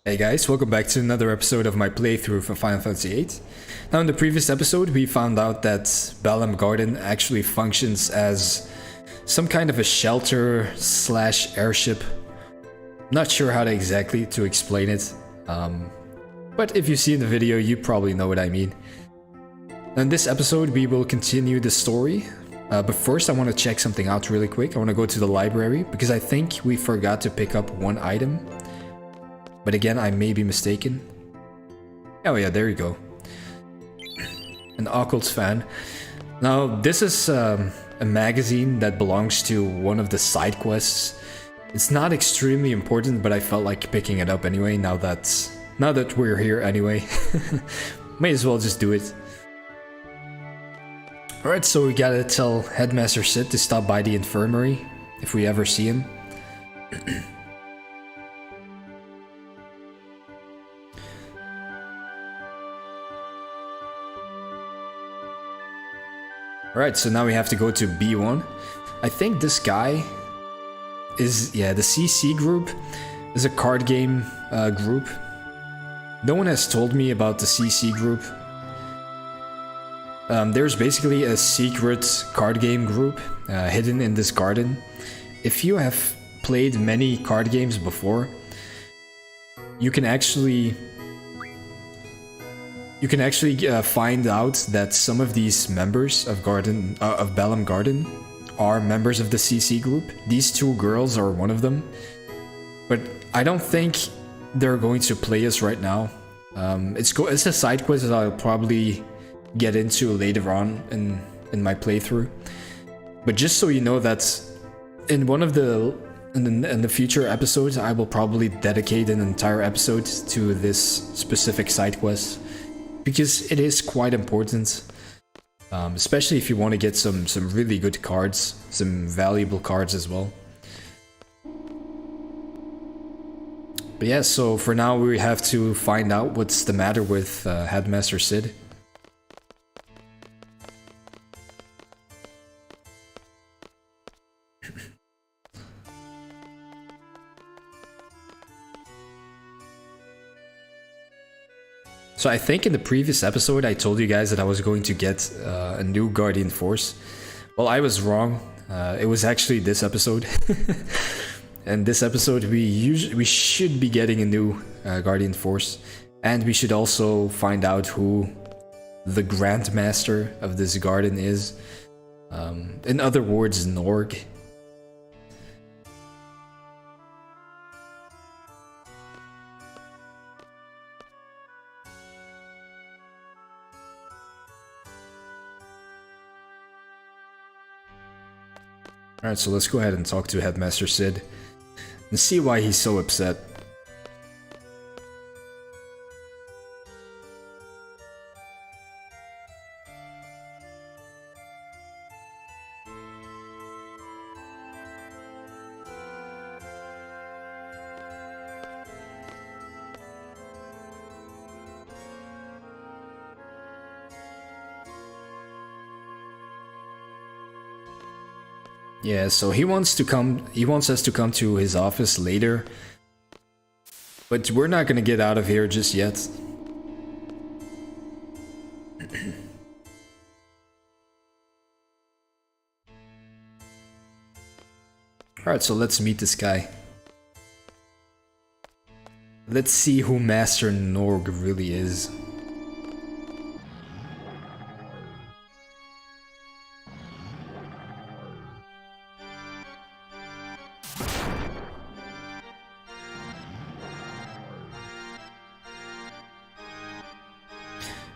Hey guys, welcome back to another episode of my playthrough for Final Fantasy VIII. Now in the previous episode we found out that Balam Garden actually functions as some kind of a shelter slash airship. Not sure how to exactly to explain it, but if you see in the video you probably know what I mean. In this episode we will continue the story, but first I want to check something out really quick. I want to go to the library because I think we forgot to pick up one item. But again, I may be mistaken. Oh yeah, there you go. An Occult fan. Now, this is a magazine that belongs to one of the side quests. It's not extremely important, but I felt like picking it up anyway, now that we're here anyway. May as well just do it. Alright, so we gotta tell Headmaster Sid to stop by the infirmary, if we ever see him. Alright, so now we have to go to B1. I think this guy is, yeah, the CC group is a card game group. No one has told me about the CC group. There's basically a secret card game group hidden in this garden. If you have played many card games before, you can actually find out that some of these members of Balam Garden are members of the CC group. These two girls are one of them, but I don't think they're going to play us right now. It's a side quest that I'll probably get into later on in my playthrough. But just so you know that in one of in the future episodes, I will probably dedicate an entire episode to this specific side quest. Because it is quite important, especially if you want to get some really good cards, some valuable cards as well. But yeah, so for now we have to find out what's the matter with Headmaster Sid. So I think in the previous episode I told you guys that I was going to get a new Guardian Force. Well, I was wrong. It was actually this episode. And this episode we should be getting a new Guardian Force. And we should also find out who the Grand Master of this garden is. In other words, Norg. Alright, so let's go ahead and talk to Headmaster Sid and see why he's so upset. Yeah, so he wants us to come to his office later. But we're not gonna get out of here just yet. Alright, so let's meet this guy. Let's see who Master Norg really is.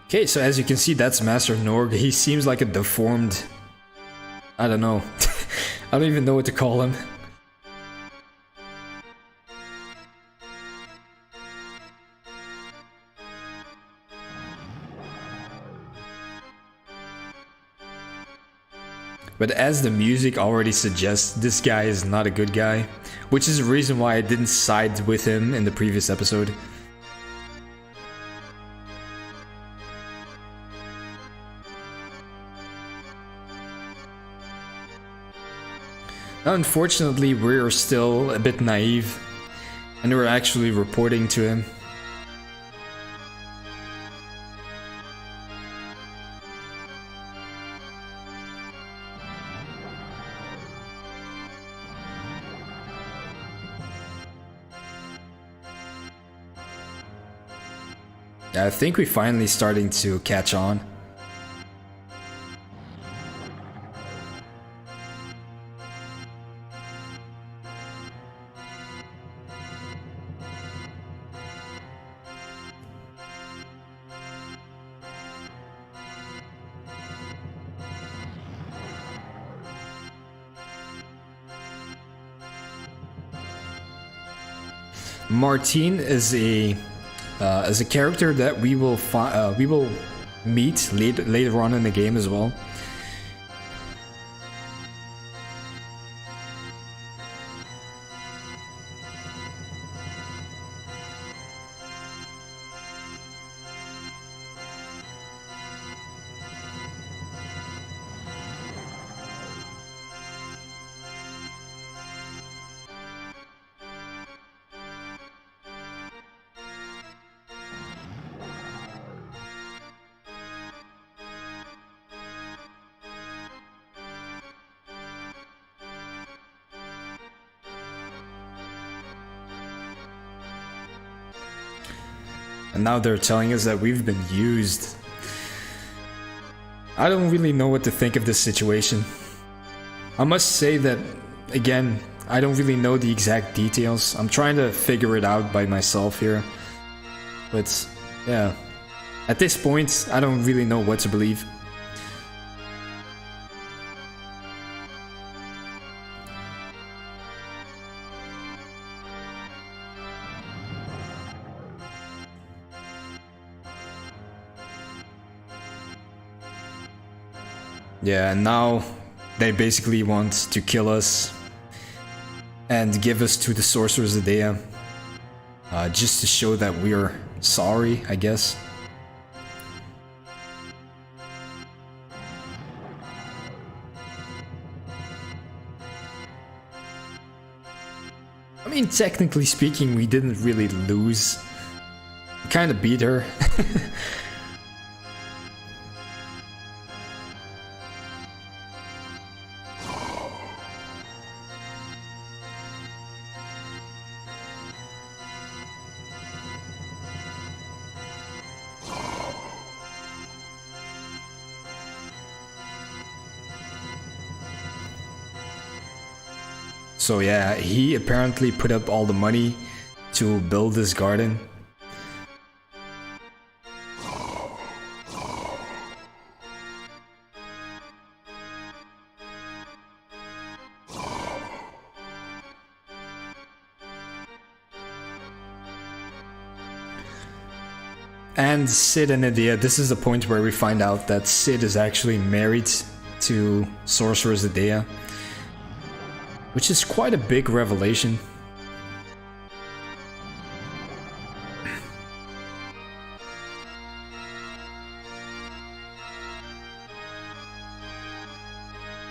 Okay, so as you can see, that's Master Norg. He seems like a deformed... I don't know. I don't even know what to call him. But as the music already suggests, this guy is not a good guy. Which is the reason why I didn't side with him in the previous episode. Unfortunately, we're still a bit naive. And we're actually reporting to him. Yeah, I think we're finally starting to catch on. Martine is a character that we will meet later on in the game as well. And now they're telling us that we've been used. I don't really know what to think of this situation. I must say that, again, I don't really know the exact details. I'm trying to figure it out by myself here. But, yeah. At this point, I don't really know what to believe. Yeah, and now they basically want to kill us and give us to the Sorcerer's Idea, just to show that we're sorry, I guess. I mean, technically speaking, we didn't really lose. We kind of beat her. So yeah, he apparently put up all the money to build this garden. And Sid and Idea, this is the point where we find out that Sid is actually married to Sorcerer's Idea. Which is quite a big revelation.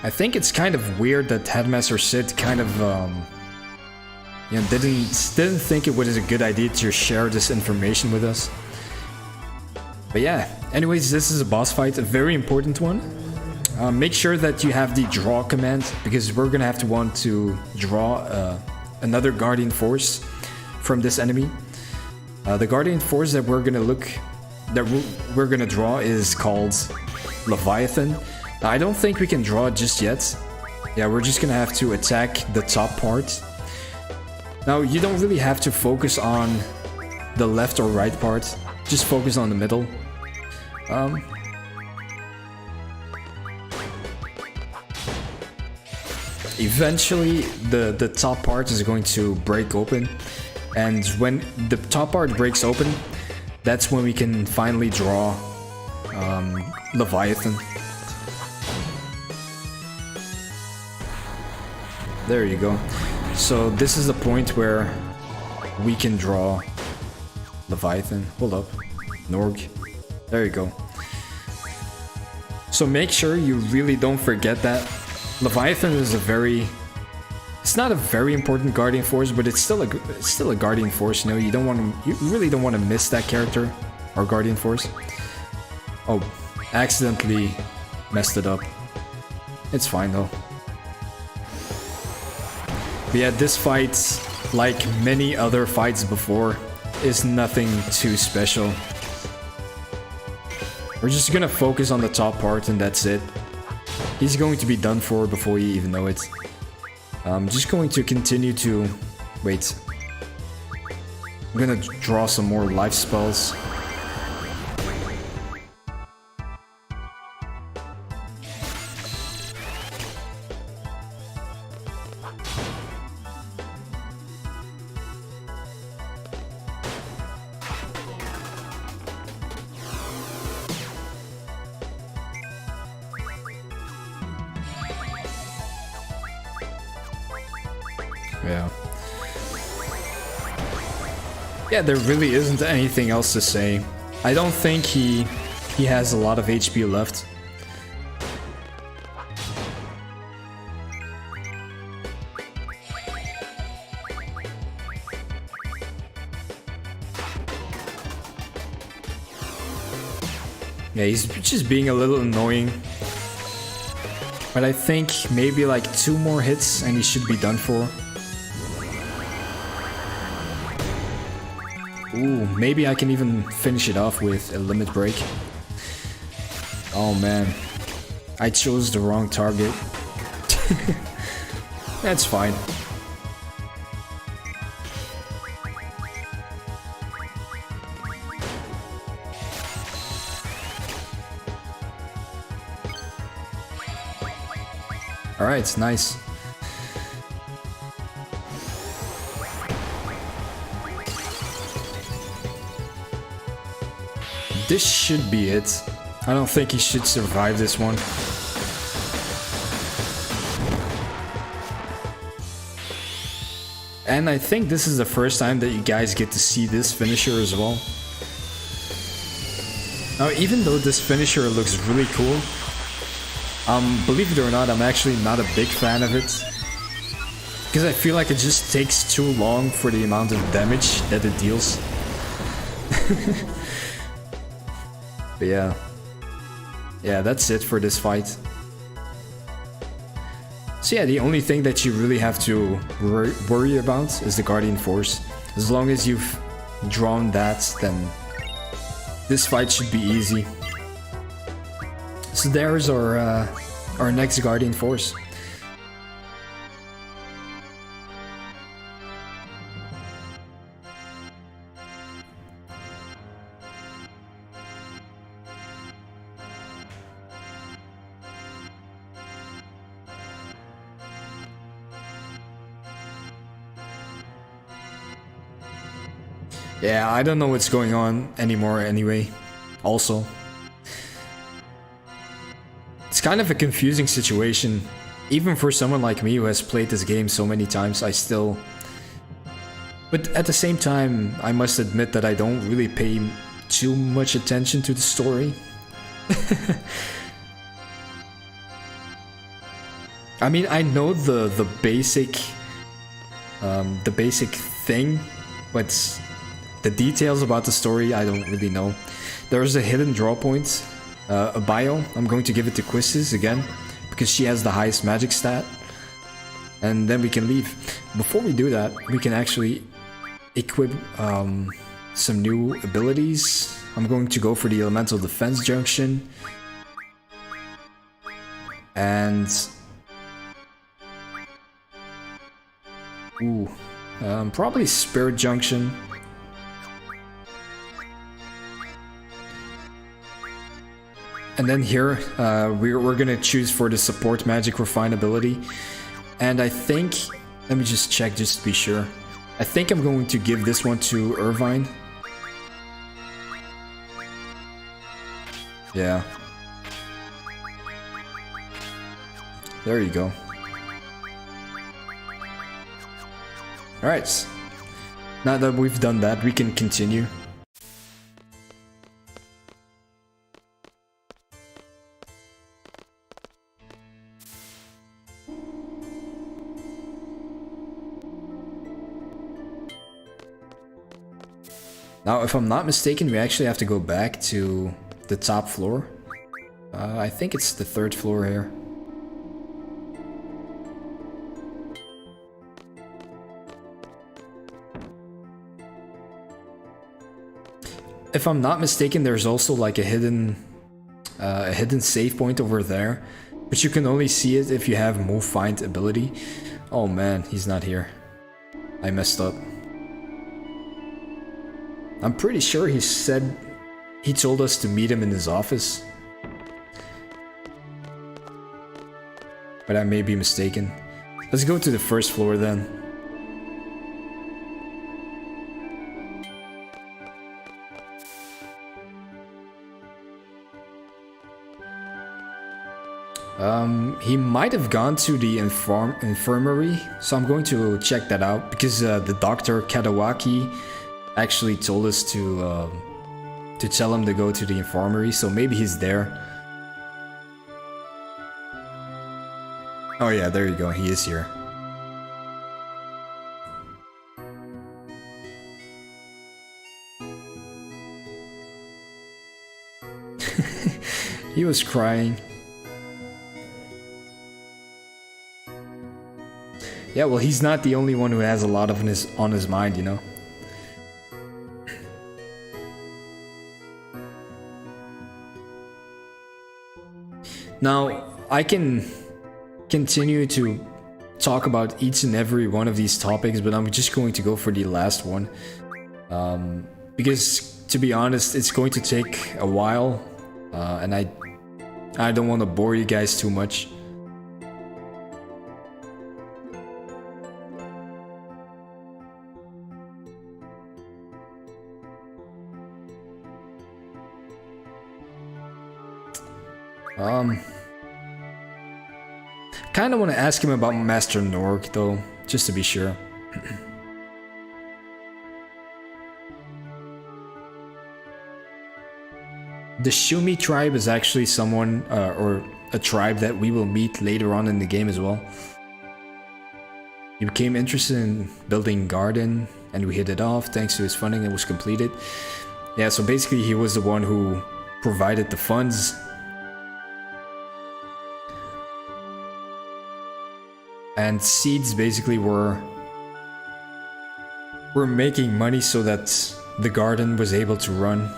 I think it's kind of weird that Headmaster Sid kind of, you know, didn't think it was a good idea to share this information with us. But yeah, anyways, this is a boss fight, a very important one. Make sure that you have the draw command, because we're gonna have to want to draw another Guardian Force from this enemy. The Guardian Force that we're gonna draw is called Leviathan. I don't think we can draw it just yet. Yeah, we're just gonna have to attack the top part. Now, you don't really have to focus on the left or right part. Just focus on the middle. Eventually, the top part is going to break open, and when the top part breaks open, that's when we can finally draw Leviathan. There you go. So this is the point where we can draw Leviathan. Hold up. Norg. There you go. So make sure you really don't forget that. Leviathan is a very It's not a very important Guardian Force, but it's still a Guardian Force. You know, you really don't want to miss that character or Guardian Force. Oh, accidentally messed it up. It's fine though. But yeah, this fight, like many other fights before, is nothing too special. We're just gonna focus on the top part and that's it. He's going to be done for before you even know it. I'm just going to continue to... Wait. I'm gonna draw some more life spells. Yeah. Yeah, there really isn't anything else to say. I don't think he has a lot of HP left. Yeah, he's just being a little annoying. But I think maybe like 2 more hits and he should be done for. Ooh, maybe I can even finish it off with a limit break. Oh man, I chose the wrong target. That's fine. Alright, nice. This should be it. I don't think he should survive this one. And I think this is the first time that you guys get to see this finisher as well. Now, even though this finisher looks really cool, believe it or not, I'm actually not a big fan of it. Because I feel like it just takes too long for the amount of damage that it deals. But yeah. Yeah, that's it for this fight. So yeah, the only thing that you really have to worry about is the Guardian Force. As long as you've drawn that, then this fight should be easy. So there's our next Guardian Force. Yeah, I don't know what's going on anymore anyway. Also, it's kind of a confusing situation. Even for someone like me who has played this game so many times, I still... But at the same time, I must admit that I don't really pay too much attention to the story. I mean, I know the basic thing, but the details about the story I don't really know. There's a hidden draw point, a bio. I'm going to give it to Quizzes again because she has the highest magic stat, and then we can leave. Before we do that, we can actually equip some new abilities. I'm going to go for the Elemental Defense Junction and probably Spirit Junction. And then here, we're gonna choose for the Support Magic Refine ability. And I think, let me just check just to be sure. I think I'm going to give this one to Irvine. Yeah. There you go. Alright. Now that we've done that, we can continue. Now, if I'm not mistaken, we actually have to go back to the top floor. I think it's the 3rd floor here. If I'm not mistaken, there's also like a hidden save point over there, but you can only see it if you have move find ability. Oh man, he's not here. I messed up. I'm pretty sure he told us to meet him in his office, but I may be mistaken. Let's go to the 1st floor then. He might have gone to the infirmary, so I'm going to check that out, because the Dr. Kadawaki actually told us to tell him to go to the infirmary, so maybe he's there. Oh yeah, there you go, he is here. He was crying. Yeah, well, he's not the only one who has a lot of on his mind, you know. Now, I can continue to talk about each and every one of these topics, but I'm just going to go for the last one. Because, to be honest, it's going to take a while, and I don't want to bore you guys too much. Kind of want to ask him about Master NORG though, just to be sure. The Shumi tribe is actually someone, or a tribe that we will meet later on in the game as well. He became interested in building garden, and we hit it off. Thanks to his funding, it was completed. Yeah, so basically he was the one who provided the funds. And seeds basically were making money so that the garden was able to run.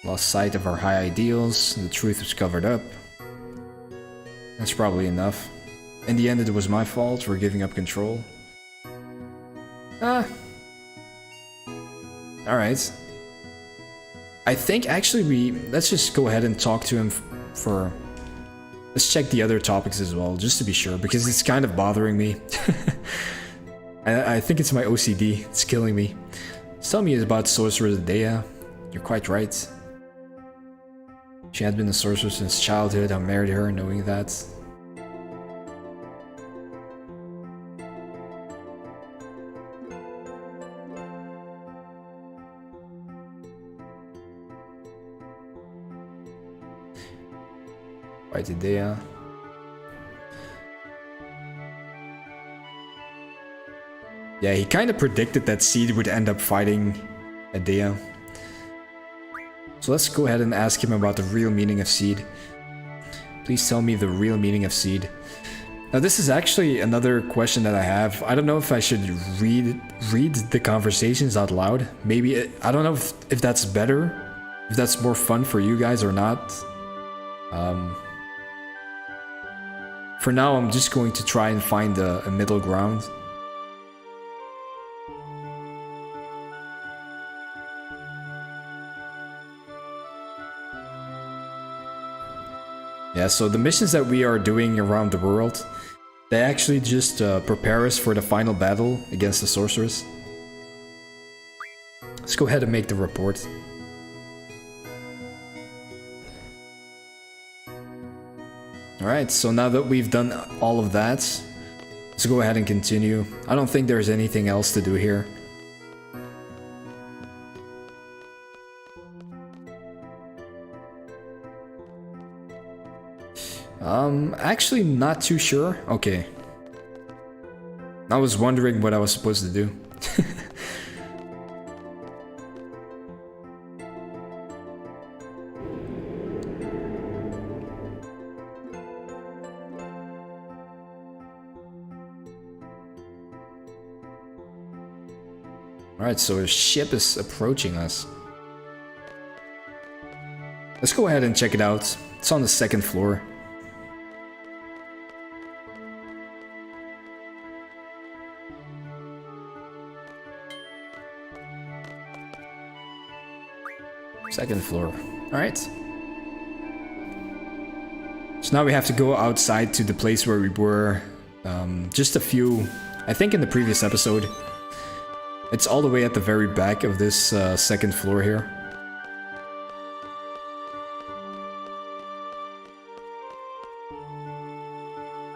Lost sight of our high ideals, the truth was covered up. That's probably enough. In the end, it was my fault for giving up control. Alright. I think actually let's just go ahead and talk to him for... Let's check the other topics as well, just to be sure, because it's kind of bothering me. I think it's my OCD, it's killing me. Tell me about Sorceress Dea. You're quite right. She had been a sorceress since childhood. I married her knowing that. Right, Dea. Yeah, he kind of predicted that Seed would end up fighting Adea. So let's go ahead and ask him about the real meaning of Seed. Please tell me the real meaning of Seed. Now this is actually another question that I have. I don't know if I should read the conversations out loud. Maybe, I don't know if that's better, if that's more fun for you guys or not. For now, I'm just going to try and find a middle ground. Yeah, so the missions that we are doing around the world, they actually just prepare us for the final battle against the sorceress. Let's go ahead and make the report. Alright, so now that we've done all of that, let's go ahead and continue. I don't think there's anything else to do here. Actually not too sure. Okay, I was wondering what I was supposed to do. Alright, so a ship is approaching us. Let's go ahead and check it out. It's on the 2nd floor. Second floor. Alright. So now we have to go outside to the place where we were just a few, I think in the previous episode. It's all the way at the very back of this 2nd floor here.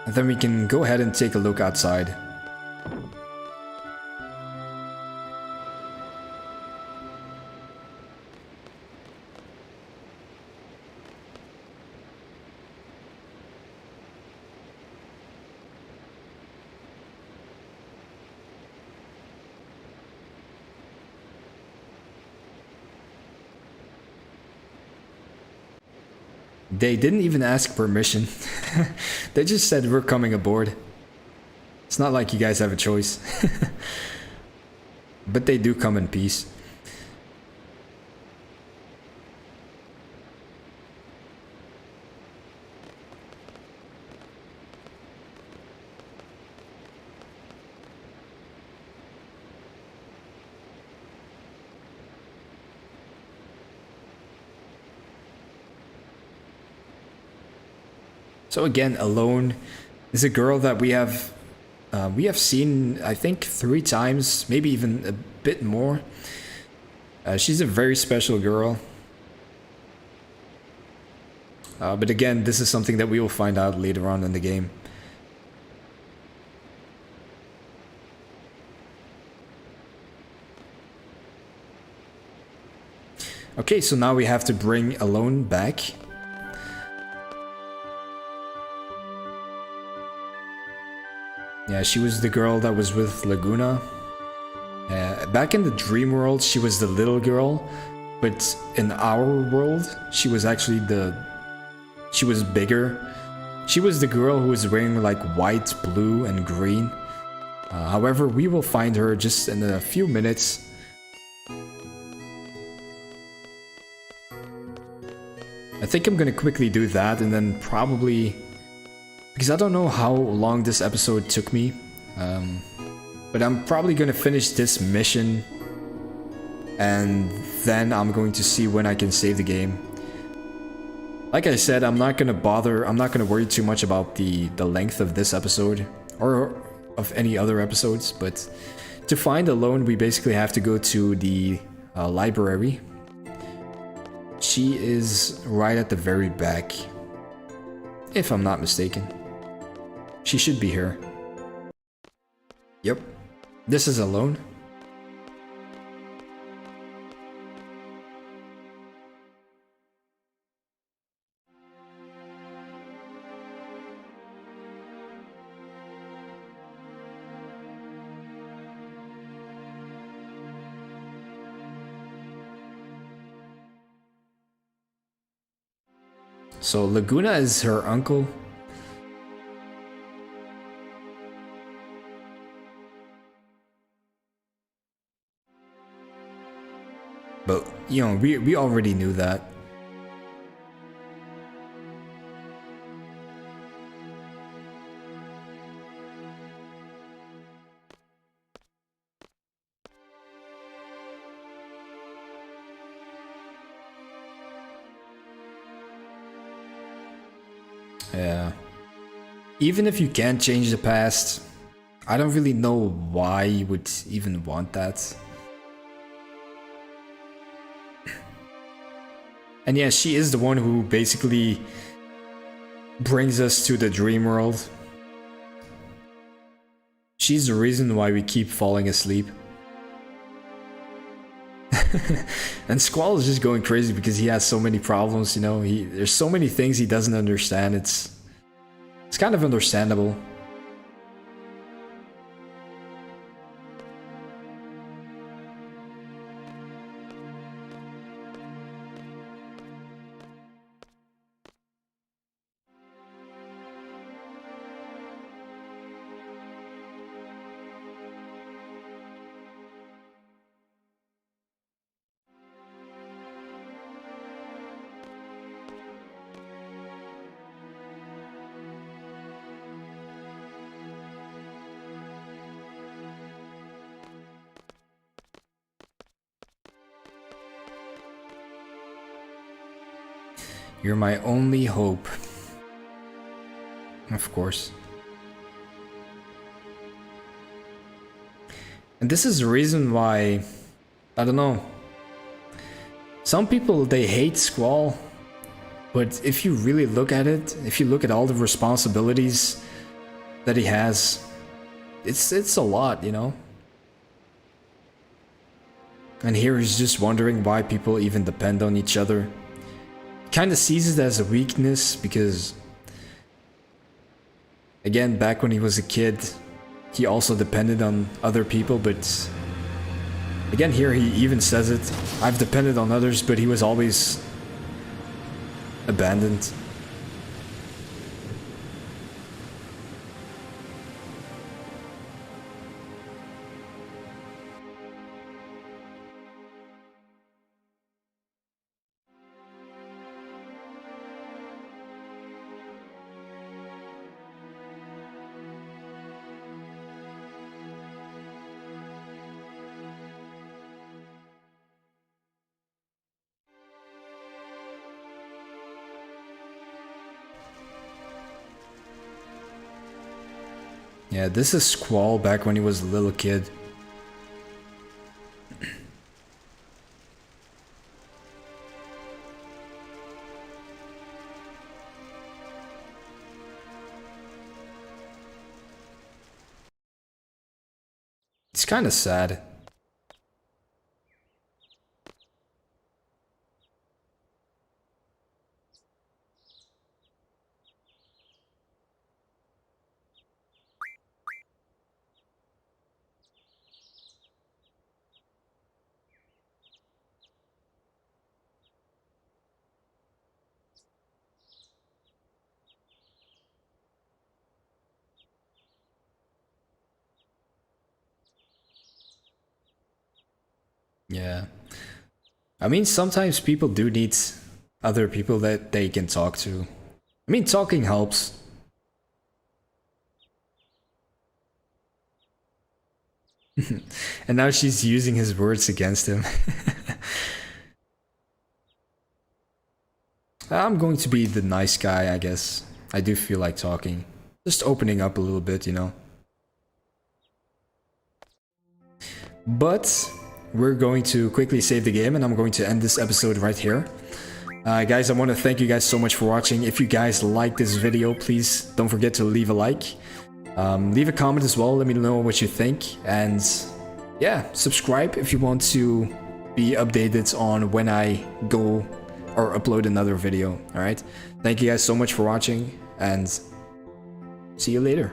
And then we can go ahead and take a look outside. They didn't even ask permission. They just said we're coming aboard. It's not like you guys have a choice. But they do come in peace. So again, Alone is a girl that we have seen, I think, 3 times, maybe even a bit more. She's a very special girl. But again, this is something that we will find out later on in the game. Okay, so now we have to bring Alone back. Yeah, she was the girl that was with Laguna. Back in the dream world, she was the little girl, but in our world, she was actually she was bigger. She was the girl who was wearing like white, blue, and green. However, we will find her just in a few minutes. I think I'm gonna quickly do that and then probably... Because I don't know how long this episode took me, but I'm probably gonna finish this mission and then I'm going to see when I can save the game. Like I said, I'm not gonna worry too much about the length of this episode or of any other episodes, but to find Alone, we basically have to go to the library. She is right at the very back, if I'm not mistaken. She should be here. Yep. This is Alone. So Laguna is her uncle. But, you know, we already knew that. Yeah. Even if you can't change the past, I don't really know why you would even want that. And yeah, she is the one who basically brings us to the dream world. She's the reason why we keep falling asleep. And Squall is just going crazy because he has so many problems, you know. There's so many things he doesn't understand. It's kind of understandable. You're my only hope. Of course. And this is the reason why, I don't know, some people, they hate Squall, but if you really look at it, if you look at all the responsibilities that he has, it's a lot, you know? And here he's just wondering why people even depend on each other. He kind of sees it as a weakness because, again, back when he was a kid, he also depended on other people, but again, here he even says it. I've depended on others, but he was always abandoned. Yeah, this is Squall back when he was a little kid. It's kind of sad. Yeah. I mean, sometimes people do need other people that they can talk to. I mean, talking helps. And now she's using his words against him. I'm going to be the nice guy, I guess. I do feel like talking. Just opening up a little bit, you know. But we're going to quickly save the game and I'm going to end this episode right here. Guys, I want to thank you guys so much for watching. If you guys like this video, please don't forget to leave a like. Leave a comment as well, let me know what you think. And yeah, subscribe if you want to be updated on when I go or upload another video, alright? Thank you guys so much for watching and see you later.